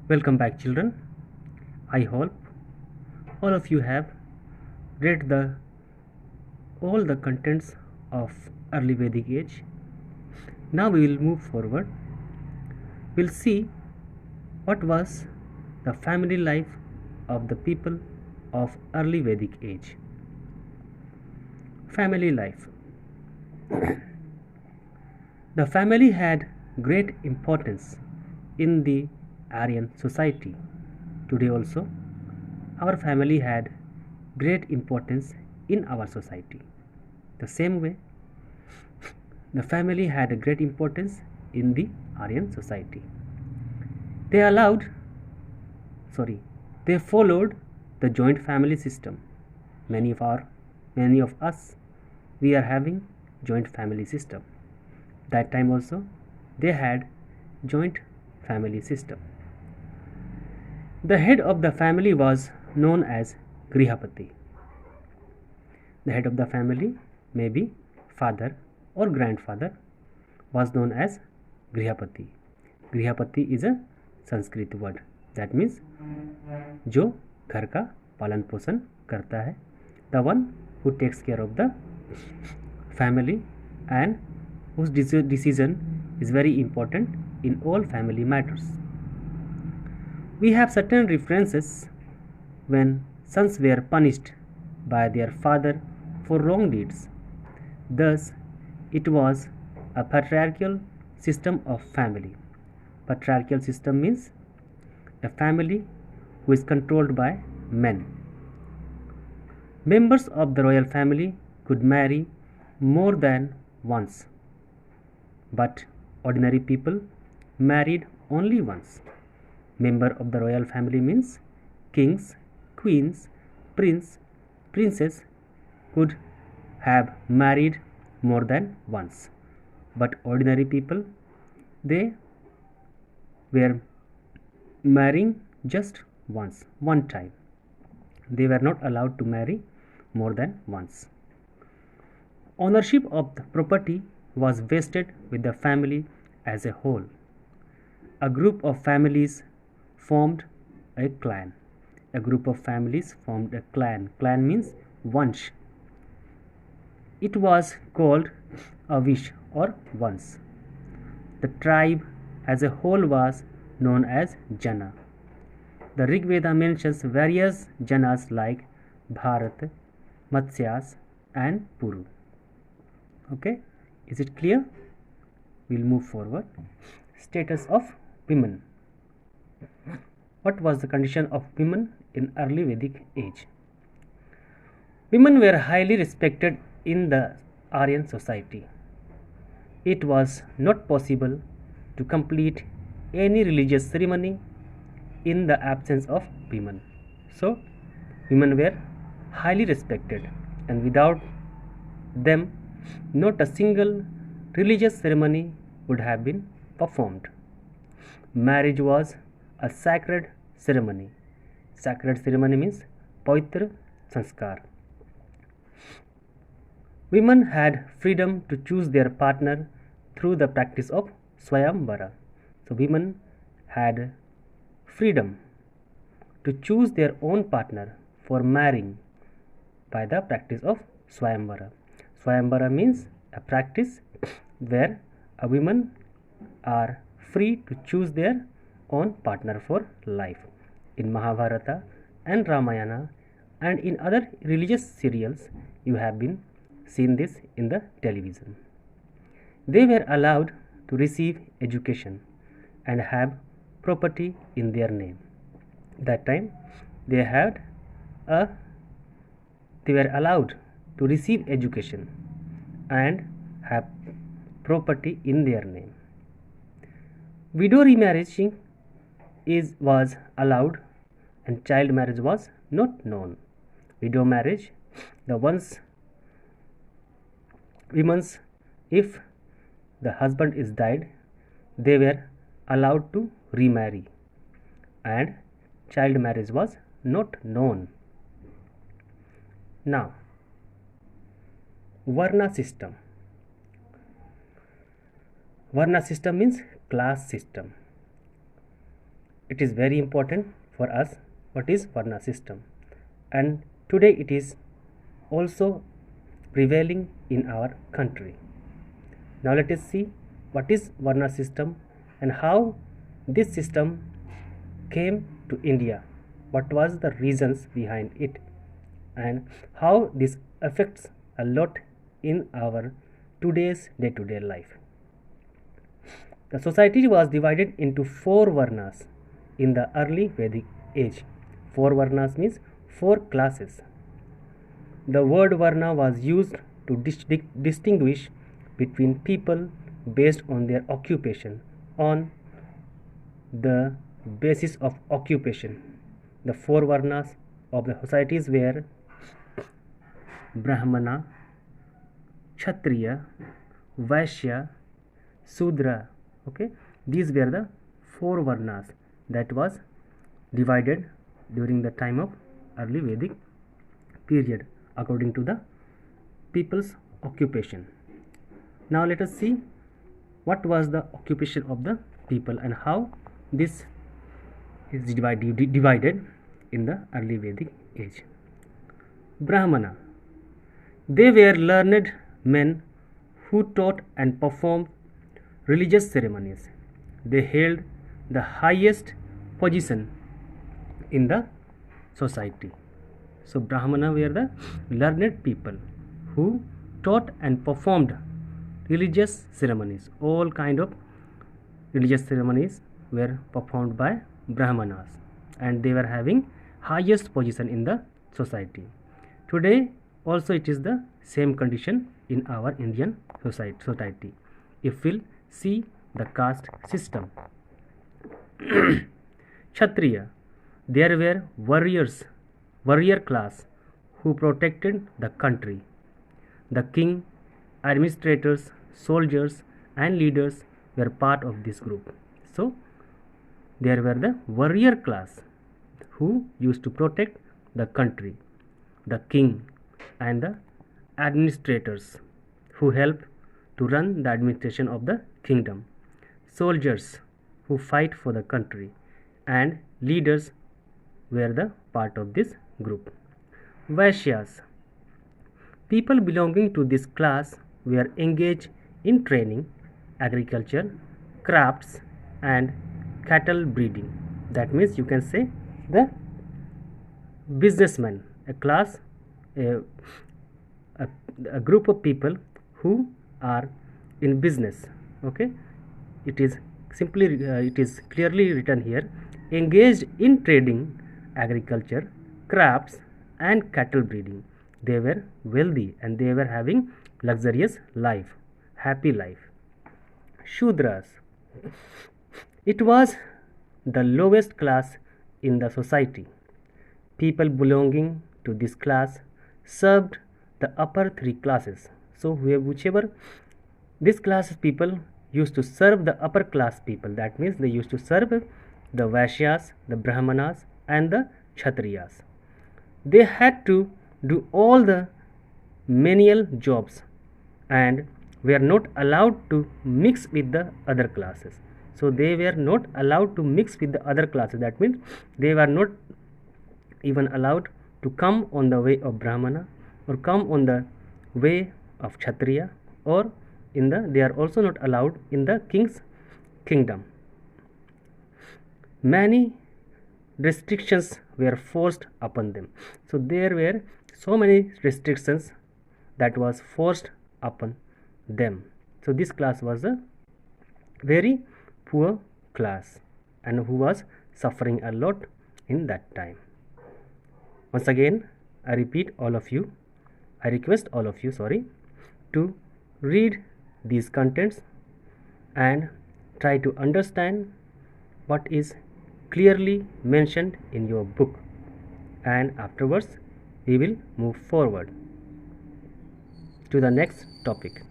Welcome back, children. I hope all of you have read all the contents of early Vedic age. Now we will move forward. We'll see what was the family life of the people of early Vedic age. Family life. The family had great importance in the Aryan society. Today also, our family had great importance in our society. The same way, the family had a great importance in the Aryan society. They they followed the joint family system. Many of us, we are having joint family system. That time also, they had joint family system. The head of the family was known as Grihapati. The head of the family, maybe father or grandfather, was known as Grihapati. Grihapati is a Sanskrit word. That means जो घर का पालन पोषण करता है, the one who takes care of the family and whose decision is very important in all family matters. We have certain references when sons were punished by their father for wrong deeds. Thus, it was a patriarchal system of family. Patriarchal system means a family who is controlled by men. Members of the royal family could marry more than once, but ordinary people married only once. Member of the royal family means kings, queens, princess could have married more than once, but ordinary people, they were marrying just once, one time. They were not allowed to marry more than once. Ownership of the property was vested with the family as a whole. A group of families formed a clan. A group of families formed a clan. Clan means vansh. It was called a vish or vans. The tribe as a whole was known as Jana. The Rig Veda mentions various Janas like Bharat, Matsyas and Puru. Okay, is it clear? We'll move forward. Status of women. What was the condition of women in early Vedic age? Women were highly respected in the Aryan society. It was not possible to complete any religious ceremony in the absence of women. So, women were highly respected, and without them, not a single religious ceremony would have been performed. Marriage was a sacred ceremony. Sacred ceremony means Pavitra Sanskar. Women had freedom to choose their partner through the practice of Swayamvara. So, women had freedom to choose their own partner for marrying by the practice of Swayamvara. Swayamvara means a practice where a women are free to choose their own partner for life. In Mahabharata and Ramayana and in other religious serials, you have been seen this in the television. They were allowed to receive education and have property in their name. That time they were allowed to receive education and have property in their name. Widow remarriage was allowed and child marriage was not known. Widow marriage, the women's, if the husband is died, they were allowed to remarry, and child marriage was not known. Now, Varna system. Varna system means class system. it is very important for us what is Varna system, and today it is also prevailing in our country. Now let us see what is Varna system and how this system came to India, what was the reasons behind it, and how this affects a lot in our today's day-to-day life. The society was divided into 4 Varnas in the early Vedic age. 4 Varnas means 4 classes. The word Varna was used to distinguish between people based on their occupation, on the basis of occupation. The 4 Varnas of the societies were Brahmana, Kshatriya, Vaishya, Sudra. Okay, these were the 4 Varnas that was divided during the time of early Vedic period according to the people's occupation. Now let us see what was the occupation of the people and how this is divided in the early Vedic age. Brahmana, they were learned men who taught and performed religious ceremonies. They held the highest position in the society. So Brahmana were the learned people who taught and performed religious ceremonies. All kind of religious ceremonies were performed by Brahmanas, and they were having highest position in the society. Today also it is the same condition in our Indian society. If we'll see the caste system. Kshatriya, there were warrior class who protected the country. The king, administrators, soldiers and leaders were part of this group. So there were the warrior class who used to protect the country, the king and the administrators who helped to run the administration of the kingdom, soldiers who fight for the country, and leaders were the part of this group. Vaishyas, people belonging to this class were engaged in training, agriculture, crafts and cattle breeding. That means you can say the businessmen, a class, a group of people who are in business. Okay, it is clearly written here, engaged in trading, agriculture, crafts and cattle breeding. They were wealthy and they were having luxurious life, happy life. Shudras, it was the lowest class in the society. People belonging to this class served the upper 3 classes. So whichever this class of people used to serve the upper class people, that means they used to serve the Vaishyas, the Brahmanas and the Kshatriyas. They had to do all the menial jobs and were not allowed to mix with the other classes. So they were not allowed to mix with the other classes. That means they were not even allowed to come on the way of Brahmana or come on the way of Kshatriya, or they are also not allowed in the king's kingdom. Many restrictions were forced upon them. So there were so many restrictions that was forced upon them. So this class was a very poor class and who was suffering a lot in that time. Once again, I repeat I request all of you, to read these contents and try to understand what is clearly mentioned in your book, and afterwards we will move forward to the next topic.